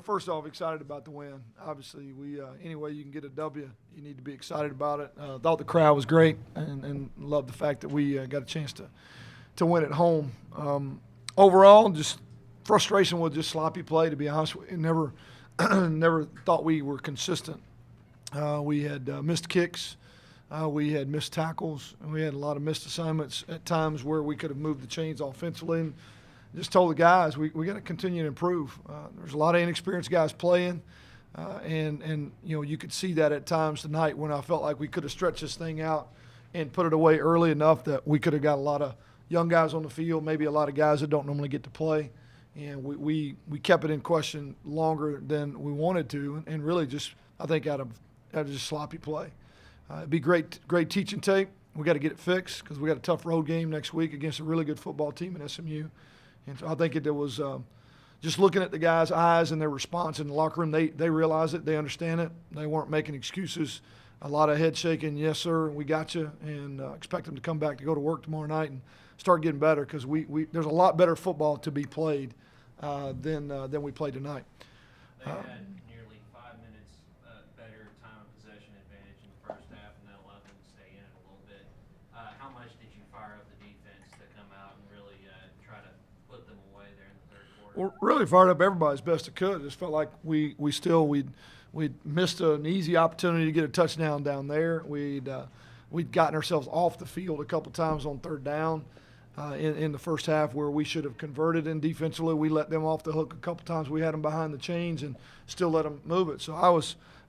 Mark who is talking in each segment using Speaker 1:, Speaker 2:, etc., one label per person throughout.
Speaker 1: First off, excited about the win. Obviously, any way you can get a W, you need to be excited about it. Thought the crowd was great, and loved the fact that we got a chance to win at home. Overall, just frustration with just sloppy play. To be honest, we never thought we were consistent. We had missed kicks, we had missed tackles, and we had a lot of missed assignments at times where we could have moved the chains offensively. And just told the guys we got to continue to improve. There's a lot of inexperienced guys playing, and you could see that at times tonight when I felt like we could have stretched this thing out and put it away early enough that we could have got a lot of young guys on the field, maybe a lot of guys that don't normally get to play, and we kept it in question longer than we wanted to, and really just I think out of just sloppy play. It'd be great teaching tape. We got to get it fixed because we got a tough road game next week against a really good football team in SMU. And so I think it was just looking at the guys' eyes and their response in the locker room. They realize it. They understand it. They weren't making excuses. A lot of head shaking, yes, sir, we got you, and expect them to come back to go to work tomorrow night and start getting better because there's a lot better football to be played than we played tonight.
Speaker 2: They had nearly 5 minutes better time of possession advantage in the first half, and that allowed them to stay in it a little bit. How much did you fire up the defense to come out and really try to put them away there in the third quarter?
Speaker 1: Well, really fired up everybody as best it could. It just felt like we'd missed an easy opportunity to get a touchdown down there. We'd gotten ourselves off the field a couple times on third down in the first half where we should have converted in defensively. We let them off the hook a couple times. We had them behind the chains and still let them move it. So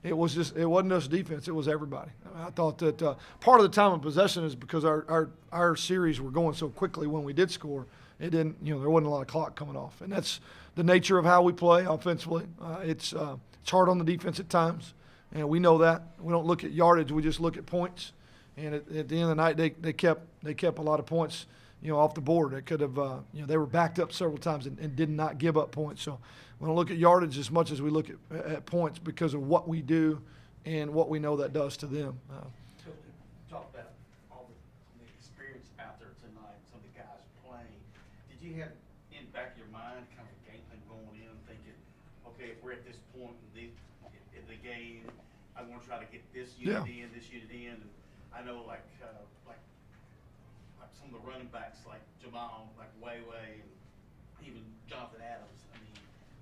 Speaker 1: it wasn't just defense, it was everybody. I thought that part of the time of possession is because our series were going so quickly when we did score. It didn't, there wasn't a lot of clock coming off, and that's the nature of how we play offensively. It's hard on the defense at times, and we know that. We don't look at yardage; we just look at points. And at the end of the night, they kept a lot of points, off the board. They could have, they were backed up several times and did not give up points. So we don't look at yardage as much as we look at points because of what we do and what we know that does to them.
Speaker 3: Talk about all the experience out there tonight, some of the guys playing. Did you have in the back of your mind kind of a game plan going in, thinking, okay, if we're at this point in the game, I'm going to try to get this unit in, this unit in. And I know like some of the running backs like Jamal, like Way, and even Jonathan Adams. I mean,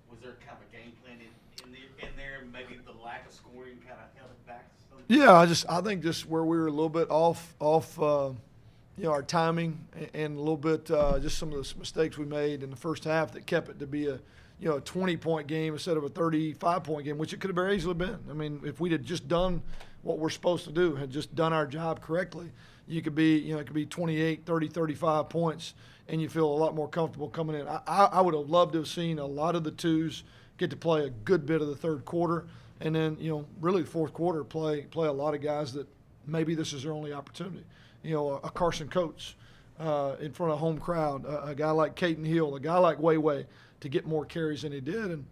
Speaker 3: was there kind of a game plan in there? Maybe the lack of scoring kind of held it back some?
Speaker 1: Yeah, I think just where we were a little bit off our timing and a little bit just some of the mistakes we made in the first half that kept it to be a 20-point game instead of a 35-point game, which it could have very easily been. I mean, if we'd have just done what we're supposed to do, had just done our job correctly, you could be, it could be 28, 30, 35 points, and you feel a lot more comfortable coming in. I would have loved to have seen a lot of the twos get to play a good bit of the third quarter, and then, really the fourth quarter play a lot of guys that maybe this is their only opportunity. A Carson Coates in front of a home crowd, a guy like Caden Hill, a guy like Way to get more carries than he did. And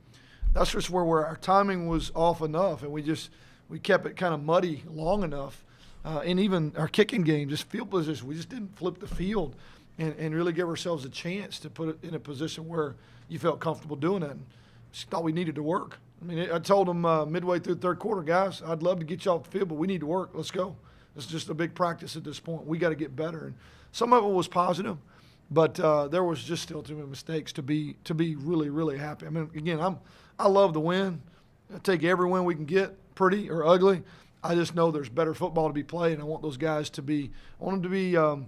Speaker 1: that's just where our timing was off enough, and we kept it kind of muddy long enough. And even our kicking game, just field position, we just didn't flip the field and really give ourselves a chance to put it in a position where you felt comfortable doing that. And just thought we needed to work. I mean, I told them midway through the third quarter, guys, I'd love to get you off the field, but we need to work. Let's go. It's just a big practice at this point. We got to get better. And some of it was positive, but there was just still too many mistakes to be really, really happy. I mean, again, I love the win. I take every win we can get, pretty or ugly. I just know there's better football to be played, and I want those guys to be. I want them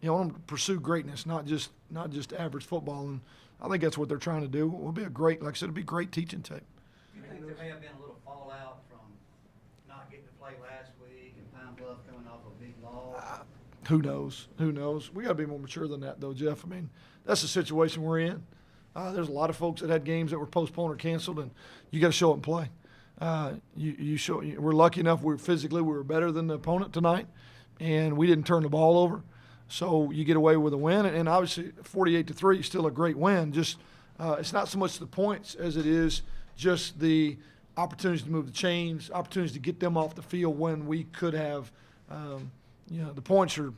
Speaker 1: to pursue greatness, not just average football. And I think that's what they're trying to do. It will be like I said, it'll be great teaching tape.
Speaker 4: Do you think there may have been a little fallout from not getting to play last week and Pine Bluff coming off a big loss?
Speaker 1: Who knows? We got to be more mature than that, though, Jeff. I mean, that's the situation we're in. There's a lot of folks that had games that were postponed or canceled, and you got to show up and play. We're lucky enough we were better than the opponent tonight, and we didn't turn the ball over. So you get away with a win, and obviously 48-3 is still a great win. Just it's not so much the points as it is just the opportunities to move the chains, opportunities to get them off the field when we could have. The points are,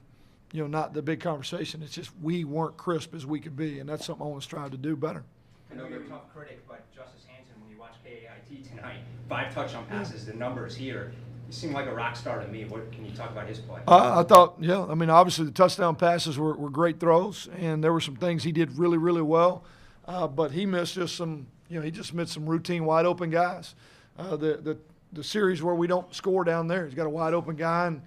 Speaker 1: not the big conversation. It's just we weren't crisp as we could be, and that's something I want to strive to do better.
Speaker 5: I know you're a tough critic, but Justice Hansen, when you watch KAIT tonight, 5 touchdown passes, the numbers here, he seemed like a rock star to me. What can you talk about his play?
Speaker 1: I thought, yeah, I mean, obviously the touchdown passes were great throws, and there were some things he did really, really well. But he missed just some, he just missed some routine wide open guys. The series where we don't score down there, he's got a wide open guy and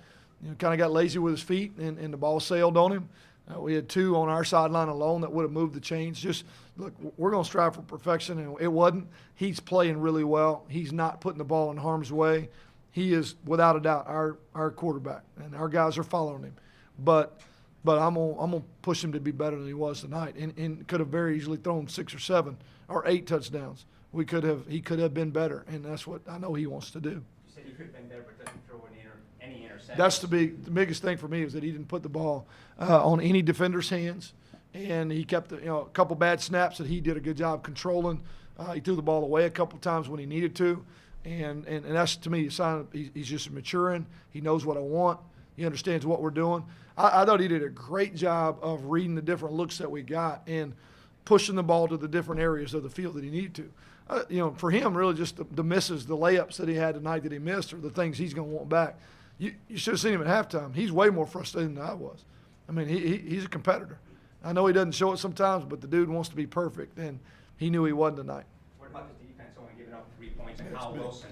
Speaker 1: kind of got lazy with his feet, and the ball sailed on him. We had 2 on our sideline alone that would have moved the chains. Just look, we're going to strive for perfection, and it wasn't. He's playing really well. He's not putting the ball in harm's way. He is, without a doubt, our quarterback, and our guys are following him. But I'm gonna push him to be better than he was tonight, and could have very easily thrown 6 or 7 or 8 touchdowns. He could have been better, and that's what I know he wants to do.
Speaker 5: You said he could have been better, but doesn't throw any interceptions.
Speaker 1: That's the biggest thing for me is that he didn't put the ball on any defender's hands, and he kept a couple bad snaps that he did a good job controlling. He threw the ball away a couple times when he needed to, and that's to me a sign he's just maturing. He knows what I want. He understands what we're doing. I thought he did a great job of reading the different looks that we got and pushing the ball to the different areas of the field that he needed to. For him, really just the misses, the layups that he had tonight that he missed are the things he's going to want back. You should have seen him at halftime. He's way more frustrated than I was. I mean, he's a competitor. I know he doesn't show it sometimes, but the dude wants to be perfect, and he knew he wasn't tonight.
Speaker 5: What about the defense only giving up 3 points and Kyle Wilson?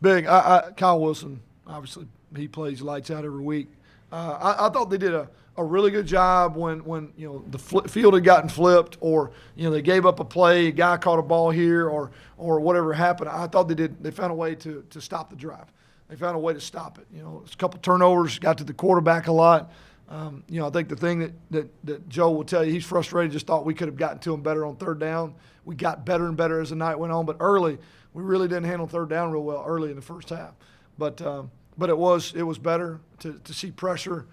Speaker 1: Big. Kyle Wilson, obviously, he plays lights out every week. I thought they did a really good job when the field had gotten flipped, or they gave up a play, a guy caught a ball here, or whatever happened. I thought they found a way to stop the drive. They found a way to stop it. It's a couple turnovers, got to the quarterback a lot. I think the thing that Joe will tell you, he's frustrated, just thought we could have gotten to him better on third down. We got better and better as the night went on, but early, we really didn't handle third down real well early in the first half. But it was better to see pressure.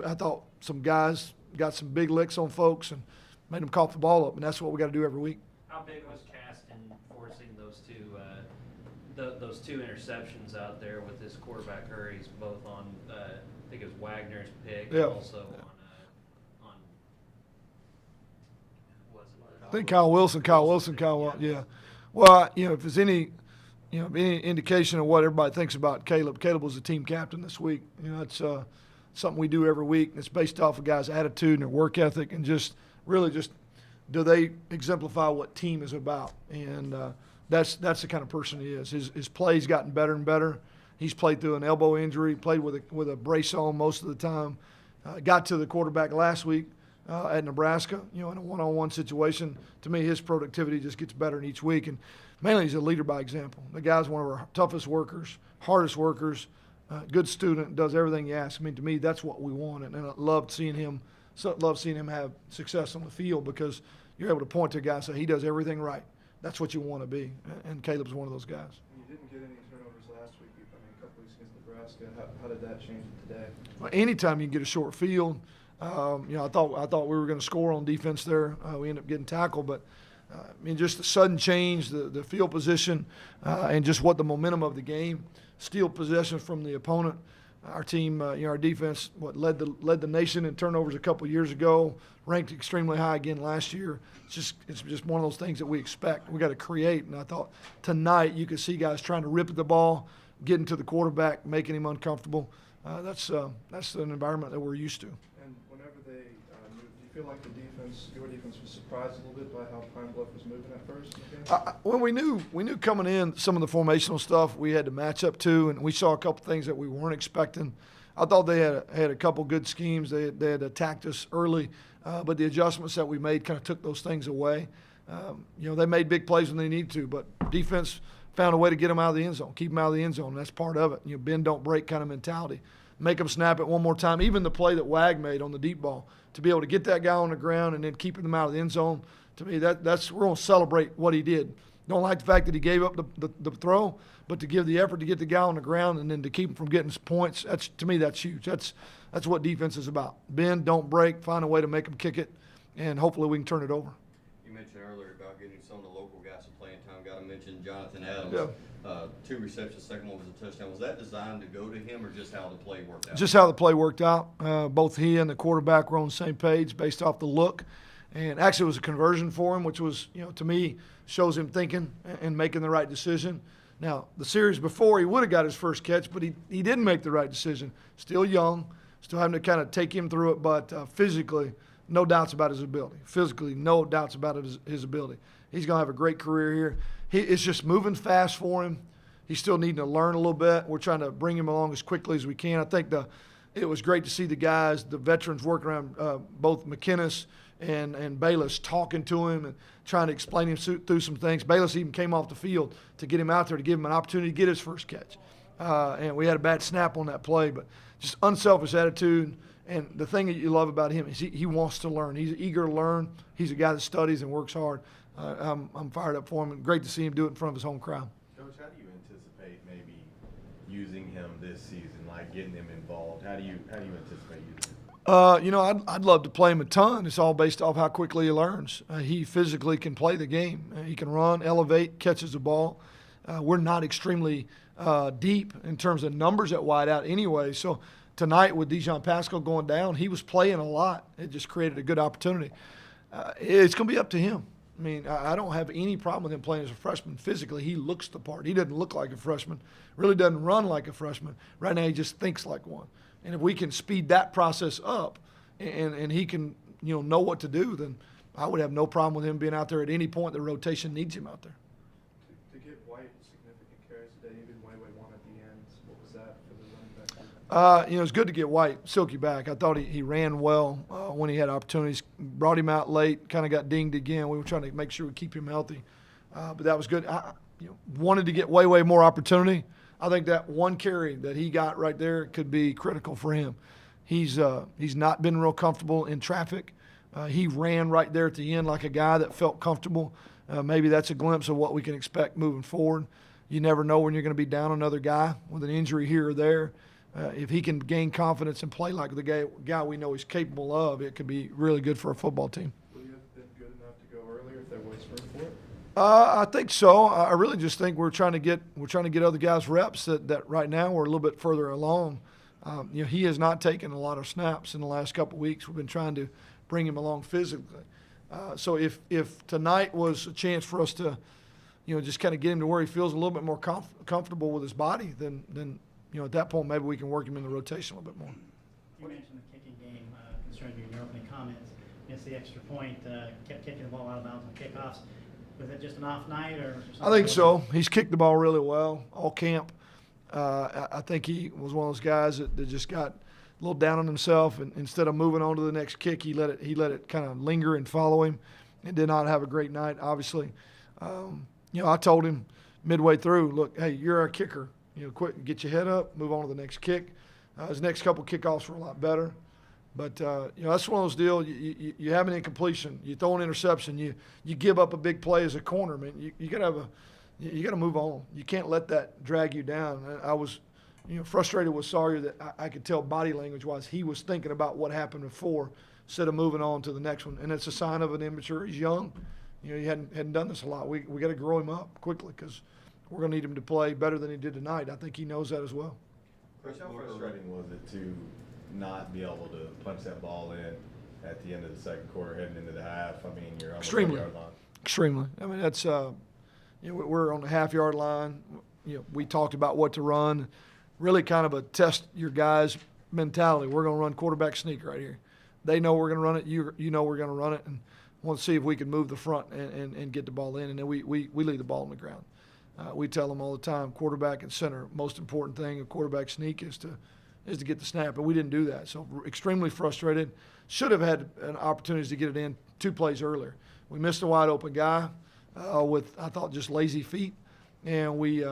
Speaker 1: I thought some guys got some big licks on folks and made them cough the ball up, and that's what we got to do every week.
Speaker 2: How big was Cast in forcing those two interceptions out there with his quarterback hurries, both on I think it was Wagner's pick,
Speaker 1: Yeah.
Speaker 2: and also on was it?
Speaker 1: I think Kyle Wilson, yeah. Well, if there's any indication of what everybody thinks about Caleb was the team captain this week. It's something we do every week. It's based off a guy's attitude and their work ethic, and just do they exemplify what team is about. And that's the kind of person he is. His play's gotten better and better. He's played through an elbow injury, played with a brace on most of the time. Got to the quarterback last week at Nebraska, in a one-on-one situation. To me, his productivity just gets better in each week. And mainly he's a leader by example. The guy's one of our toughest workers, hardest workers, good student, does everything you ask. I mean, to me, that's what we want. And I loved seeing him have success on the field, because you're able to point to a guy and say he does everything right. That's what you want to be. And Caleb's one of those guys.
Speaker 6: You didn't get any turnovers last week. A couple weeks against Nebraska. How did that change it today?
Speaker 1: Well, anytime you can get a short field, I thought we were going to score on defense there. We ended up getting tackled, but just the sudden change, the field position, and just what the momentum of the game, steal possession from the opponent. Our team, our defense, led the nation in turnovers a couple years ago, ranked extremely high again last year. It's just one of those things that we expect. We got to create, and I thought tonight you could see guys trying to rip at the ball, getting to the quarterback, making him uncomfortable. That's an environment that we're used to.
Speaker 6: And whenever they moved, do you feel like your defense was surprised a little bit by how Pine Bluff was moving at first?
Speaker 1: Well, we knew coming in some of the formational stuff we had to match up to, and we saw a couple things that we weren't expecting. I thought they had a couple good schemes. They had attacked us early, but the adjustments that we made kind of took those things away. They made big plays when they needed to, but defense found a way to get them out of the end zone, keep them out of the end zone. And that's part of it. Bend, don't break kind of mentality. Make them snap it one more time. Even the play that Wag made on the deep ball, to be able to get that guy on the ground and then keeping them out of the end zone, to me, that's we're going to celebrate what he did. Don't like the fact that he gave up the throw, but to give the effort to get the guy on the ground and then to keep him from getting points, to me, that's huge. That's what defense is about. Bend, don't break, find a way to make them kick it, and hopefully we can turn it over.
Speaker 7: You mentioned earlier about getting some of the local guys some playing time. Got to mention Jonathan Adams.
Speaker 1: Yeah.
Speaker 7: 2 receptions, second one was a touchdown. Was that designed to go to him, or just how the play worked out?
Speaker 1: Just how the play worked out. Both he and the quarterback were on the same page based off the look. And actually it was a conversion for him, which was, to me, shows him thinking and making the right decision. Now, the series before, he would have got his first catch, but he didn't make the right decision. Still young, still having to kind of take him through it, but physically, no doubts about his ability. Physically, no doubts about his ability. He's going to have a great career here. It's just moving fast for him. He's still needing to learn a little bit. We're trying to bring him along as quickly as we can. I think it was great to see the guys, the veterans working around both McKinnis and Bayless, talking to him and trying to explain him through some things. Bayless even came off the field to get him out there, to give him an opportunity to get his first catch. And we had a bad snap on that play, but just unselfish attitude. And the thing that you love about him is he wants to learn. He's eager to learn. He's a guy that studies and works hard. I'm fired up for him, and great to see him do it in front of his home crowd.
Speaker 8: Coach, how do you anticipate maybe using him this season, like getting him involved? How do you anticipate using him?
Speaker 1: I'd love to play him a ton. It's all based off how quickly he learns. He physically can play the game. He can run, elevate, catches the ball. We're not extremely deep in terms of numbers at wideout anyway. So tonight with Dijon Pascal going down, he was playing a lot. It just created a good opportunity. It's going to be up to him. I mean, I don't have any problem with him playing as a freshman. Physically, he looks the part. He doesn't look like a freshman, really doesn't run like a freshman. Right now, he just thinks like one. And if we can speed that process up and he can, know what to do, then I would have no problem with him being out there at any point the rotation needs him out there.
Speaker 6: To give White significant carries today, even Way won at the end, what was that for the running back?
Speaker 1: It's good to get White, Silky back. I thought he ran well when he had opportunities. Brought him out late, kind of got dinged again. We were trying to make sure we keep him healthy. But that was good. I wanted to get way more opportunity. I think that one carry that he got right there could be critical for him. He's not been real comfortable in traffic. He ran right there at the end like a guy that felt comfortable. Maybe that's a glimpse of what we can expect moving forward. You never know when you're going to be down another guy with an injury here or there. If he can gain confidence and play like the guy we know he's capable of, it could be really good for a football team.
Speaker 6: Would you have been good enough to go earlier if there was room for it?
Speaker 1: I think so. I really just think we're trying to get other guys reps that right now we're a little bit further along. He has not taken a lot of snaps in the last couple of weeks. We've been trying to bring him along physically. So if tonight was a chance for us to, just kind of get him to where he feels a little bit more comfortable with his body, then at that point maybe we can work him in the rotation a little bit more.
Speaker 9: You mentioned the kicking game concerning you in your opening comments. Against the extra point, kept kicking the ball out of bounds on kickoffs. Was it just an off night, or was there something?
Speaker 1: I think so. He's kicked the ball really well all camp. I think he was one of those guys that just got a little down on himself, and instead of moving on to the next kick, he let it kind of linger and follow him, and did not have a great night. Obviously, I told him midway through, look, hey, you're our kicker. Quit, get your head up, move on to the next kick. His next couple kickoffs were a lot better. But, that's one of those deals. You have an incompletion. You throw an interception. You give up a big play as a corner, man. You got to move on. You can't let that drag you down. I was, frustrated with Sawyer that I could tell body language-wise he was thinking about what happened before instead of moving on to the next one. And it's a sign of an immature. He's young. He hadn't done this a lot. We got to grow him up quickly because we're going to need him to play better than he did tonight. I think he knows that as well.
Speaker 8: Chris, how frustrating was it to not be able to punch that ball in at the end of the second quarter, heading into the half? I mean, you're on the 1-yard line.
Speaker 1: Extremely. I mean, that's we're on the half-yard line. We talked about what to run. Really, kind of a test your guys' mentality. We're going to run quarterback sneak right here. They know we're going to run it. You know we're going to run it, and want to see if we can move the front and get the ball in. And then we leave the ball on the ground. We tell them all the time, quarterback and center. Most important thing of quarterback sneak is to get the snap, and we didn't do that. So extremely frustrated. Should have had an opportunity to get it in 2 plays earlier. We missed a wide open guy with, I thought, just lazy feet, and we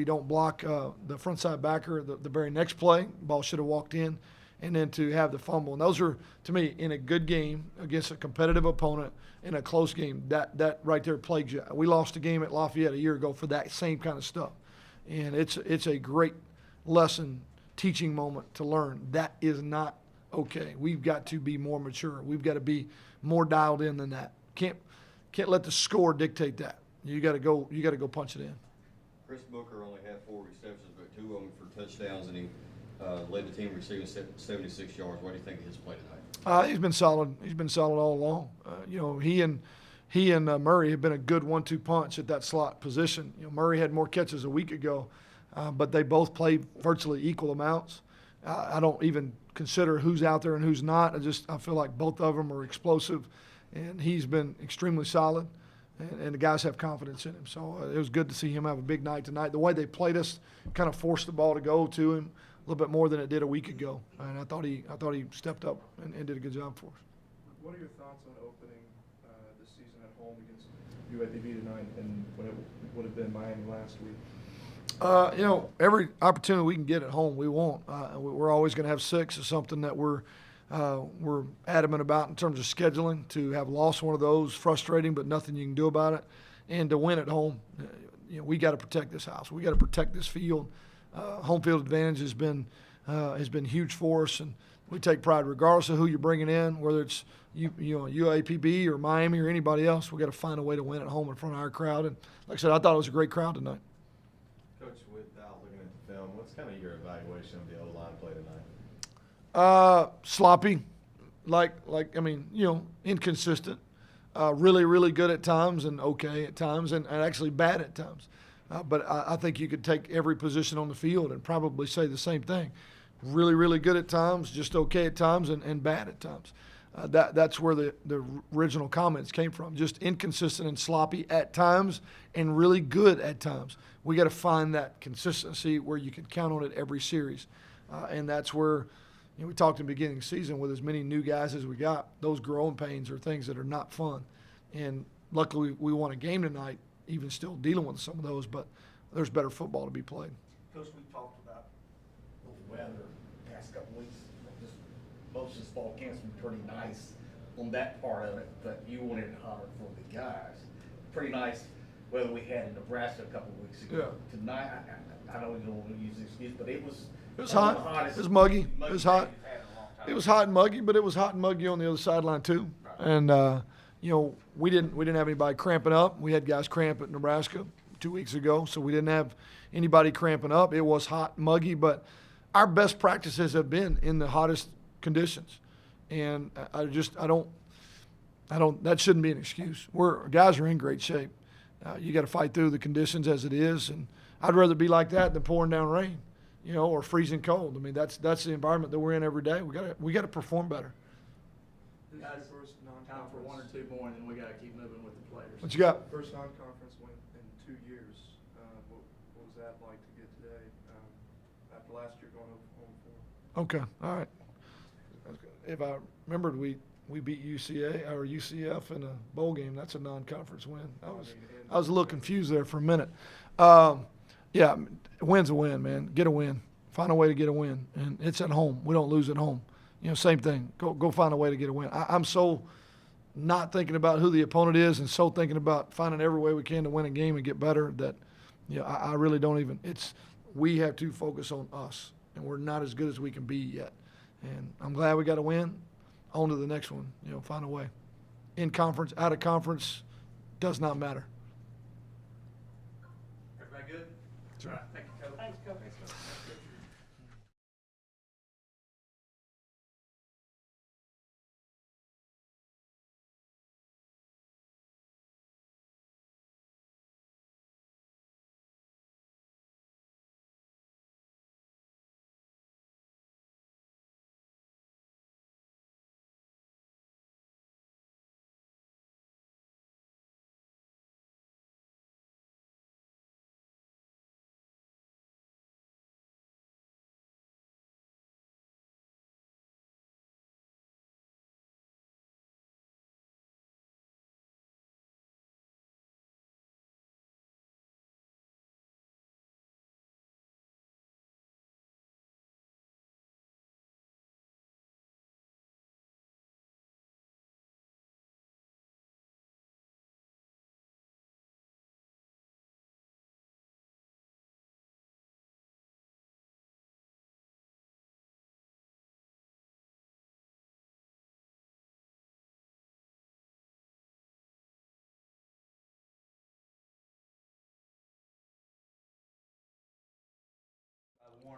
Speaker 1: don't block the front side backer the very next play. Ball should have walked in, and then to have the fumble. And those are, to me, in a good game against a competitive opponent in a close game, that right there plagues you. We lost a game at Lafayette a year ago for that same kind of stuff, and it's a great lesson, teaching moment to learn. That is not okay. We've got to be more mature. We've got to be more dialed in than that. Can't let the score dictate that. You got to go punch it in.
Speaker 7: Chris Booker only had 4 receptions, but 2 of them for touchdowns, and he led the team receiving 76 yards. What do you think of his play tonight?
Speaker 1: He's been solid. He's been solid all along. You know, he and Murray have been a good 1-2 punch at that slot position. You know, Murray had more catches a week ago, but they both played virtually equal amounts. I don't even consider who's out there and who's not. I feel like both of them are explosive, and he's been extremely solid, and the guys have confidence in him. So it was good to see him have a big night tonight. The way they played us kind of forced the ball to go to him a little bit more than it did a week ago, and I thought he stepped up and did a good job for us.
Speaker 6: What are your thoughts on opening the season at home against UAPB tonight and when it would have been Miami last week?
Speaker 1: You know, every opportunity we can get at home, we want. We're always going to have 6 is something that we're adamant about in terms of scheduling. To have lost one of those, frustrating, but nothing you can do about it. And to win at home, you know, we got to protect this house. We got to protect this field. Home field advantage has been huge for us, and we take pride regardless of who you're bringing in, whether it's UAPB or Miami or anybody else. We got to find a way to win at home in front of our crowd. And like I said, I thought it was a great crowd tonight.
Speaker 8: Coach, without looking at the film, what's kind of your evaluation of the O-line play tonight?
Speaker 1: Sloppy, I mean, you know, inconsistent. Really, really good at times and okay at times, and actually bad at times. But I think you could take every position on the field and probably say the same thing. Really, really good at times, just okay at times, and bad at times. That's where the original comments came from. Just inconsistent and sloppy at times, and really good at times. We got to find that consistency where you can count on it every series, and that's where, you know, we talked in the beginning of the season with as many new guys as we got. Those growing pains are things that are not fun, and luckily we won a game tonight, even still dealing with some of those. But there's better football to be played.
Speaker 3: Coach, we talked about the weather past couple weeks. Just most of this fall camp's been pretty nice on that part of it, but you wanted it hotter for the guys. Pretty nice weather we had in Nebraska a couple of weeks ago.
Speaker 1: Yeah.
Speaker 3: Tonight, I know we don't want to use this excuse, but it was
Speaker 1: hot. It was muggy. It was hot. It was hot and muggy, but it was hot and muggy on the other sideline too.
Speaker 3: Right.
Speaker 1: And you know, we didn't have anybody cramping up. We had guys cramp at Nebraska 2 weeks ago, so we didn't have anybody cramping up. It was hot and muggy, but our best practices have been in the hottest conditions, and I don't. That shouldn't be an excuse. Guys are in great shape. You got to fight through the conditions as it is, and I'd rather be like that than pouring down rain, you know, or freezing cold. I mean, that's the environment that we're in every day. We got to perform better.
Speaker 6: This is your first
Speaker 4: Time for one or
Speaker 6: non-conference.
Speaker 4: two more, and then we gotta keep moving with the players.
Speaker 1: What you got?
Speaker 6: First non-conference win in 2 years. What was that like to get today? After last year going 0-4.
Speaker 1: Okay, all right. If I remembered, we beat UCA or UCF in a bowl game. That's a non-conference win. I was a little confused there for a minute. Yeah, a win's a win, man. Get a win. Find a way to get a win, and it's at home. We don't lose at home. You know, same thing. Go find a way to get a win. I'm so not thinking about who the opponent is, and so thinking about finding every way we can to win a game and get better that, you know, I really don't even. We have to focus on us, and we're not as good as we can be yet. And I'm glad we got a win. On to the next one. You know, find a way. In conference, out of conference, does not matter.
Speaker 4: Everybody good?
Speaker 1: Sure.
Speaker 4: All right, thank you, Coach.
Speaker 3: Thanks, Coach.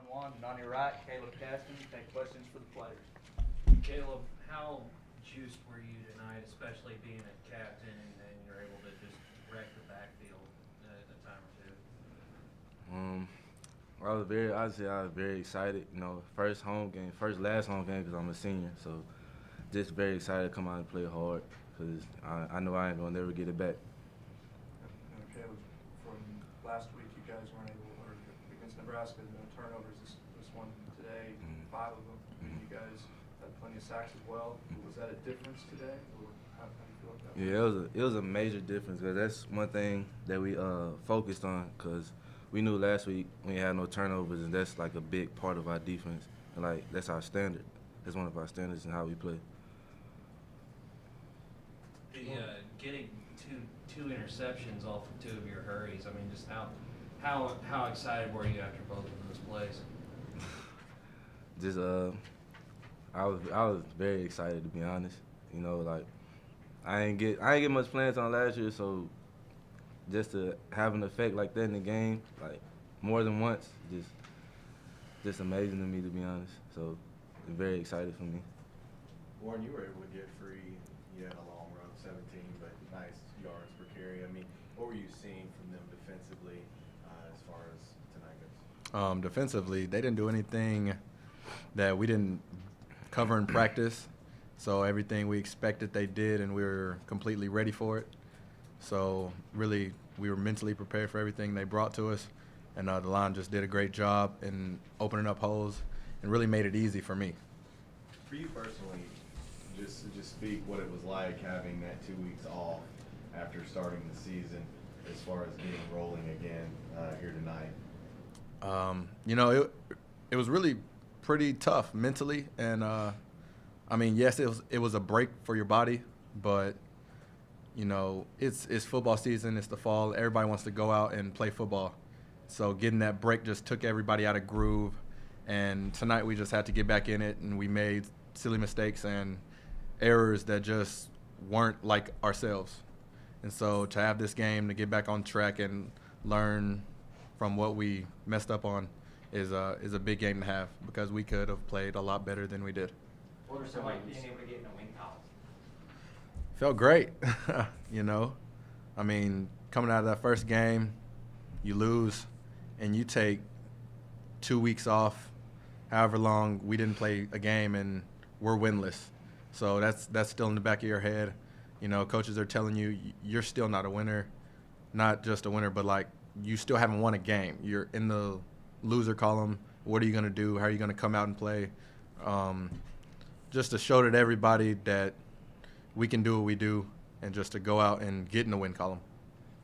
Speaker 6: one-on-one. And on your right, Caleb Caston, take questions for the players.
Speaker 2: Caleb, how juiced were you tonight, especially being a captain and you're able to just wreck the backfield a time or two?
Speaker 10: I was very excited. You know, last home game because I'm a senior. So just very excited to come out and play hard because I know I ain't gonna never get it back.
Speaker 6: Caleb, from last week, you guys weren't able, or against Nebraska, no turnovers. This one today, 5 of them. You guys had plenty of sacks as well. Was that a difference today, or how do you feel about that?
Speaker 10: Yeah, it was a major difference because that's one thing that we focused on because we knew last week we had no turnovers, and that's like a big part of our defense. And like that's our standard. That's one of our standards in how we play.
Speaker 2: Getting two interceptions off of 2 of your hurries. I mean, just how excited were you after both of those plays?
Speaker 10: Just I was very excited to be honest. You know, like I ain't get much playing on last year, so just to have an effect like that in the game, like more than once, just amazing to me to be honest. So very excited for me.
Speaker 8: Warren, you were able to get free. You had a long run, 17, but nice yards per carry. I mean, what were you seeing from them defensively as far as tonight goes?
Speaker 11: Defensively, they didn't do anything that we didn't cover in practice. So everything we expected they did, and we were completely ready for it. So really, we were mentally prepared for everything they brought to us, and the line just did a great job in opening up holes and really made it easy for me.
Speaker 8: For you personally, just speak what it was like having that 2 weeks off after starting the season as far as getting rolling again here tonight.
Speaker 11: You know, it was really pretty tough mentally, and I mean, yes, it was a break for your body, but you know, it's football season, it's the fall, everybody wants to go out and play football. So getting that break just took everybody out of groove, and tonight we just had to get back in it, and we made silly mistakes and errors that just weren't like ourselves. And so to have this game to get back on track and learn from what we messed up on is a big game to have because we could have played a lot better than we did.
Speaker 5: What are some like being able to get in a win column?
Speaker 11: Felt great, you know. I mean, coming out of that first game, you lose, and you take 2 weeks off, however long we didn't play a game, and we're winless. So that's still in the back of your head. You know, coaches are telling you you're still not a winner, not just a winner, but like you still haven't won a game. You're in the loser column. What are you going to do? How are you going to come out and play? Just to show to everybody that we can do what we do, and just to go out and get in the win column.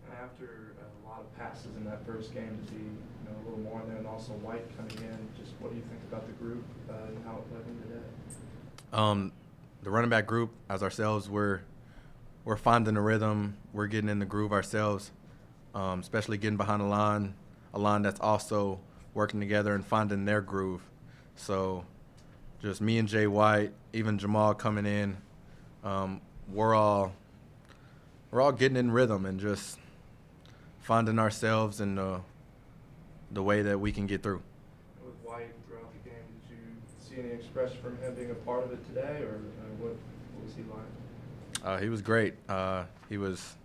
Speaker 6: And after a lot of passes in that first game, to see a little more in there, and also White coming in, just what do you think about the group and how it played in today?
Speaker 11: The running back group, as ourselves, we're finding the rhythm. We're getting in the groove ourselves, especially getting behind a line that's also working together and finding their groove. So just me and Jay White, even Jamal coming in, we're all getting in rhythm and just finding ourselves in the way that we can get through.
Speaker 6: With White throughout the game, did you see any expression from him being a part of it today, or what was he like?
Speaker 11: He was great. He was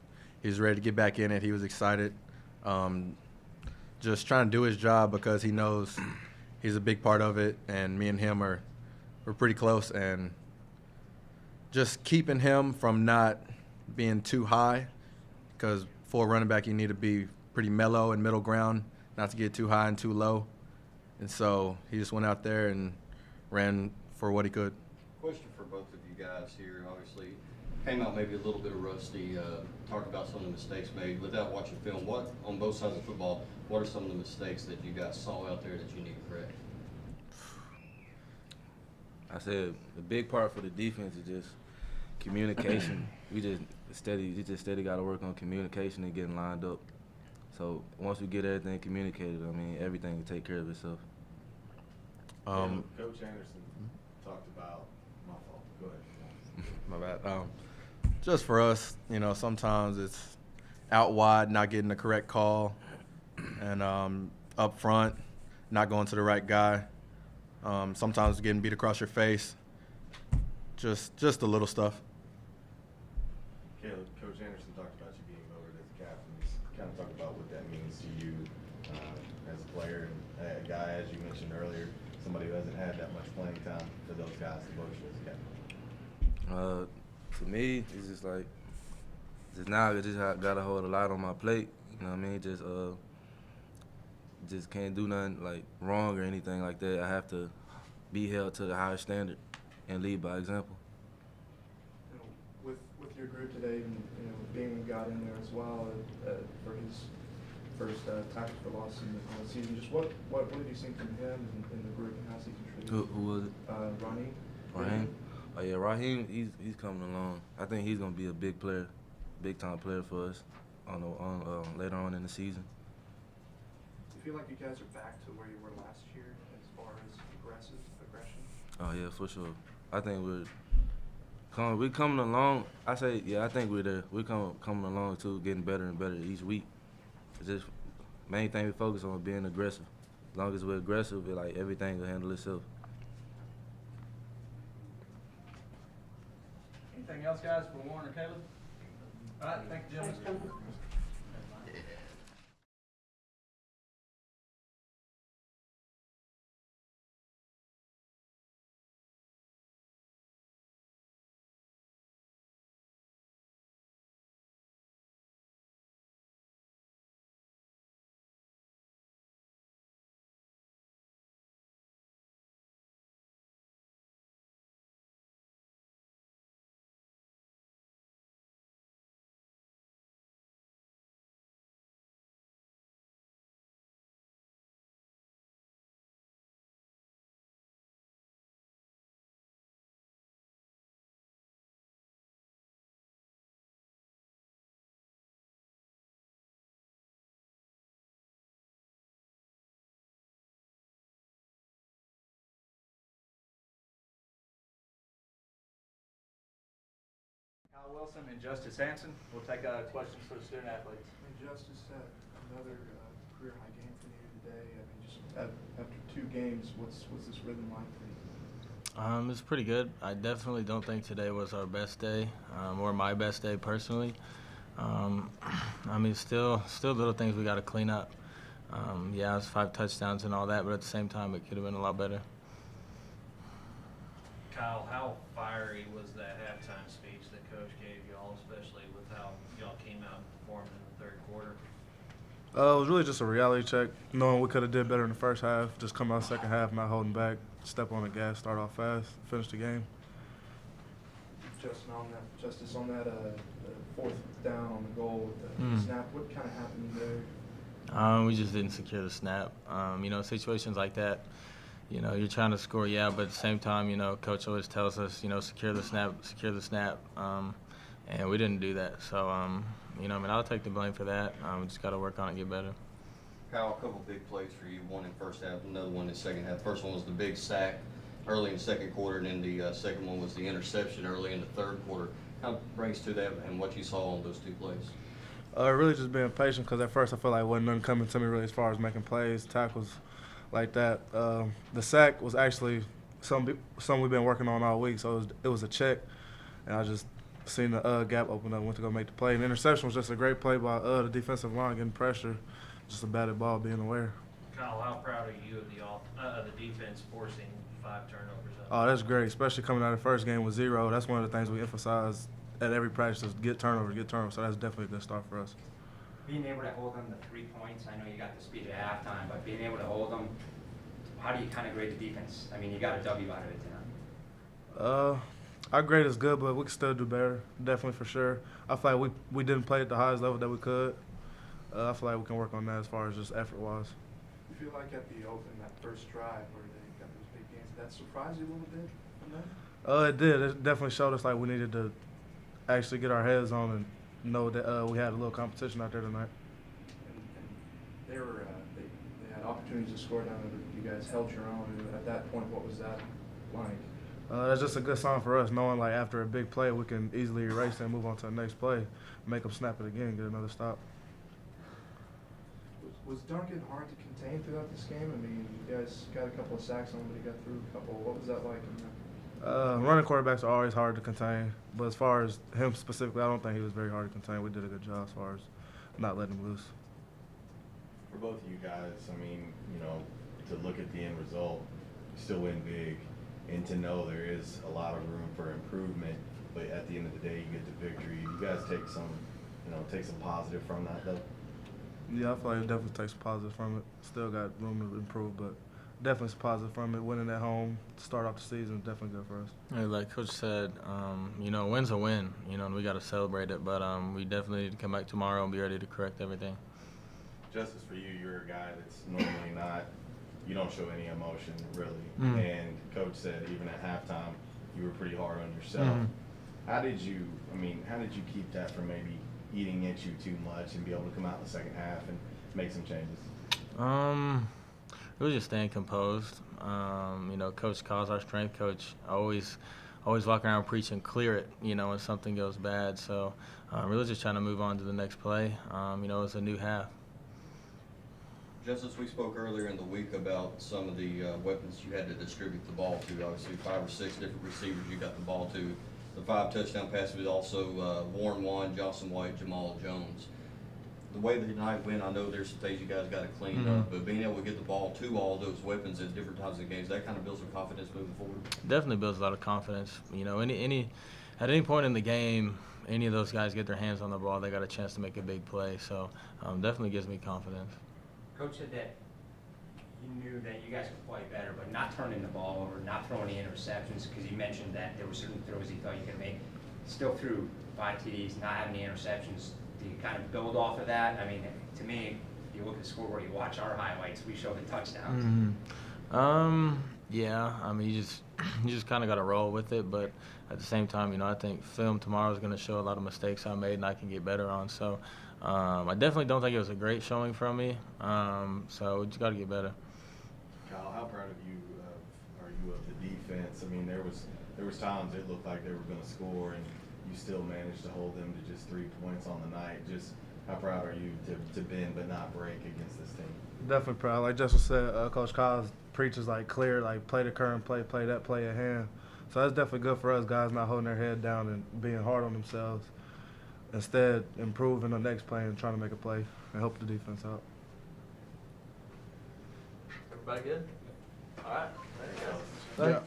Speaker 11: ready to get back in it. He was excited. Just trying to do his job because he knows he's a big part of it, and me and him we're pretty close, and just keeping him from not being too high, because for a running back you need to be pretty mellow and middle ground, not to get too high and too low. And so he just went out there and ran for what he could.
Speaker 7: Question for both of you guys here. Obviously, came out maybe a little bit rusty. Talked about some of the mistakes made. Without watching film, what on both sides of football, what are some of the mistakes that you guys saw out there that you need to correct?
Speaker 10: I said the big part for the defense is just communication. You just steady got to work on communication and getting lined up. So once we get everything communicated, I mean, everything will take care of itself.
Speaker 8: Coach Anderson talked about my fault. Go ahead.
Speaker 11: My bad. Just for us, you know, sometimes it's out wide, not getting the correct call, and up front, not going to the right guy, sometimes getting beat across your face, just the little stuff.
Speaker 8: Caleb, Coach Anderson talked about you being voted as a captain. Just kind of talk about what that means to you as a player and a guy, as you mentioned earlier, somebody who hasn't had that much playing time for those guys to vote you as a captain.
Speaker 10: To me, it's just like, just now I just gotta hold a lot on my plate. You know what I mean? Just can't do nothing like wrong or anything like that. I have to be held to the highest standard and lead by example.
Speaker 6: You know, with your group today, and Bingham got in there as well for his first tackle for loss in the season. Just what did you see from him in the group, and how's he contributed?
Speaker 10: Who was it?
Speaker 6: Raheem.
Speaker 10: Raheem. Oh yeah, Raheem. He's coming along. I think he's gonna be a big player, big time player for us later on in the season.
Speaker 6: Do you feel like you guys are back to where you were last year as far as aggression?
Speaker 10: Oh yeah, for sure. I think we're coming along. I say yeah. I think we're there. We're coming along too, getting better and better each week. It's just main thing we focus on is being aggressive. As long as we're aggressive, like everything will handle itself.
Speaker 12: Anything else, guys, for Warren or Caleb? All right, thank you, gentlemen. Kyle Wilson and Justice Hanson will take questions for the student athletes.
Speaker 6: And Justice, another career high game for you today. I mean, just after 2 games, what's this rhythm like for you?
Speaker 13: It's pretty good. I definitely don't think today was our best day, or my best day personally. I mean, still little things we got to clean up. Yeah, it's 5 touchdowns and all that, but at the same time, it could have been a lot better.
Speaker 2: Kyle, how fiery was that halftime speech that Coach gave y'all, especially with how y'all came out and performed in the third quarter?
Speaker 14: It was really just a reality check, knowing we could have did better in the first half, just come out second half, not holding back, step on the gas, start off fast, finish the game.
Speaker 6: Justice, on that 4th down on the goal with the snap, what kind of happened there?
Speaker 13: We just didn't secure the snap. Situations like that, you're trying to score, yeah, but at the same time, Coach always tells us, secure the snap, and we didn't do that. So, I'll take the blame for that. We just got to work on it and get better.
Speaker 7: Kyle, a couple big plays for you, one in first half, another one in second half. First one was the big sack early in the second quarter, and then the second one was the interception early in the third quarter. Kind of brings to that and what you saw on those 2 plays.
Speaker 14: Really just being patient, because at first I felt like wasn't nothing coming to me really as far as making plays, tackles like that. The sack was actually something we've been working on all week, so it was a check, and I just seen the gap open up and went to go make the play. And the interception was just a great play by the defensive line, getting pressure, just a batted ball, being aware.
Speaker 2: Kyle, how proud are you of the defense forcing 5 turnovers?
Speaker 14: Oh, that's great, especially coming out of the first game with 0. That's one of the things we emphasize at every practice is get turnovers. So that's definitely a good start for us.
Speaker 5: Being able to hold them to 3 points, I know you got the speed at halftime, but being able to hold them, how do you kind of grade the defense? I mean, you got a W out of it tonight.
Speaker 14: Our grade is good, but we can still do better, definitely for sure. I feel like we didn't play at the highest level that we could. I feel like we can work on that as far as just effort-wise.
Speaker 6: You feel like at the open, that first drive where they got those big gains, did that surprise you a little bit from them?
Speaker 14: It did. It definitely showed us like we needed to actually get our heads on and know that we had a little competition out there tonight.
Speaker 6: And they had opportunities to score down there, but you guys held your own. And at that point, what was that like?
Speaker 14: That's just a good sign for us, knowing like after a big play, we can easily erase it and move on to the next play, make them snap it again, get another stop.
Speaker 6: Was Duncan hard to contain throughout this game? I mean, you guys got a couple of sacks on him, but he got through a couple. What was that like?
Speaker 14: Running quarterbacks are always hard to contain, but as far as him specifically, I don't think he was very hard to contain. We did a good job as far as not letting him loose.
Speaker 8: For both of you guys, I mean, you know, to look at the end result, you still win big, and to know there is a lot of room for improvement, but at the end of the day, you get the victory. You guys take some, you know, take some positive from that, though.
Speaker 14: Yeah, I feel like it definitely takes positive from it. Still got room to improve, but definitely some positive from it. Winning at home to start off the season is definitely good for us.
Speaker 13: Yeah, like Coach said, you know, a win's a win, you know, and we got to celebrate it. But we definitely need to come back tomorrow and be ready to correct everything.
Speaker 8: Justice, for you, you're a guy that's normally not, you don't show any emotion, really.
Speaker 13: Mm-hmm.
Speaker 8: And Coach said even at halftime, you were pretty hard on yourself.
Speaker 13: Mm-hmm.
Speaker 8: How did you keep that from maybe eating at you too much and be able to come out in the second half and make some changes?
Speaker 13: It was just staying composed. You know, Coach calls our strength coach. Always walk around preaching, clear it, you know, when something goes bad. So really just trying to move on to the next play. You know, it's a new half.
Speaker 7: Justice, we spoke earlier in the week about some of the weapons you had to distribute the ball to. Obviously, 5 or 6 different receivers you got the ball to. The 5 touchdown passes was also Warren One, Johnson White, Jamal Jones. The way the night went, I know there's some things you guys got to clean up, but being able to get the ball to all those weapons at different times of the games, that kind of builds some confidence moving forward.
Speaker 13: Definitely builds a lot of confidence. You know, at any point in the game, any of those guys get their hands on the ball, they got a chance to make a big play. So definitely gives me confidence.
Speaker 5: Coach said that he knew that you guys could play better, but not turning the ball over, not throwing any interceptions, because he mentioned that there were certain throws he thought you could make. Still threw 5 TDs, not having any interceptions. Do you kind of build off of that? I mean, to me, if you look at the scoreboard, you watch our highlights, we show the touchdowns.
Speaker 13: Yeah, I mean, you just kind of got to roll with it, but at the same time, you know, I think film tomorrow is going to show a lot of mistakes I made and I can get better on. So I definitely don't think it was a great showing from me. So we just got to get better.
Speaker 8: Kyle, how proud of you are you of the defense? I mean, there was times it looked like they were going to score, and you still managed to hold them to just 3 points on the night. Just how proud are you to bend but not break against this team?
Speaker 14: Definitely proud. Like Justin said, Coach Kyle preaches like clear, like play the current play, play that play at hand. So that's definitely good for us guys, not holding their head down and being hard on themselves. Instead, improving the next play and trying to make a play and help the defense out.
Speaker 12: Everybody good? All right, there you go.
Speaker 14: Yeah.